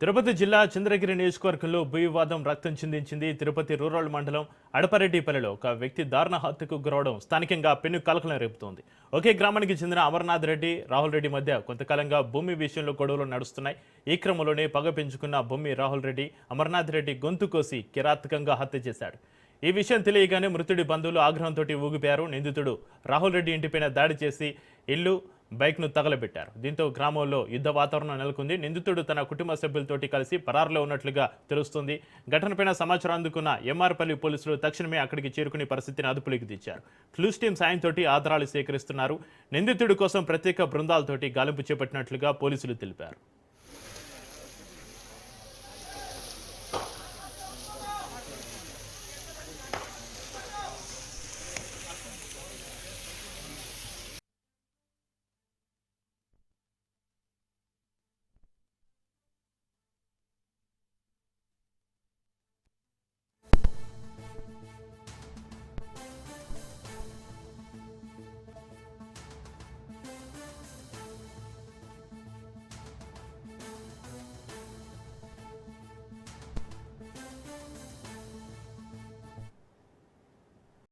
తిరుపతి జిల్లా చంద్రగిరి నియోజకవర్గంలో భూవివాదం రక్తం చిందించింది. తిరుపతి రూరల్ మండలం అడపరెడ్డిపల్లిలో ఒక వ్యక్తి దారుణ హత్యకు గురవడం స్థానికంగా పెను కలకలం రేపుతోంది. ఒకే గ్రామానికి చెందిన అమర్నాథ్ రెడ్డి, రాహుల్ రెడ్డి మధ్య కొంతకాలంగా భూమి విషయంలో గొడవలు నడుస్తున్నాయి. ఈ క్రమంలోనే పగ పెంచుకున్న భూమి రాహుల్ రెడ్డి అమర్నాథ్ రెడ్డి గొంతు కోసి కిరాతకంగా హత్య చేశాడు. ఈ విషయం తెలియగానే మృతుడి బంధువులు ఆగ్రహంతో ఊగిపోయారు. నిందితుడు రాహుల్ రెడ్డి ఇంటిపైన దాడి చేసి ఇల్లు, బైక్ను తగలబెట్టారు. దీంతో గ్రామంలో యుద్ధ వాతావరణం నెలకొంది. నిందితుడు తన కుటుంబ సభ్యులతోటి కలిసి పరారులో ఉన్నట్లుగా తెలుస్తుంది. ఘటనపైన సమాచారం అందుకున్న ఎంఆర్పల్లి పోలీసులు తక్షణమే అక్కడికి చేరుకుని పరిస్థితిని అదుపులోకి తెచ్చారు. క్లూస్ టీం సాయంతో ఆధారాలు సేకరిస్తున్నారు. నిందితుడి కోసం ప్రత్యేక బృందాలతోటి గాలింపు చేపట్టినట్లుగా పోలీసులు తెలిపారు.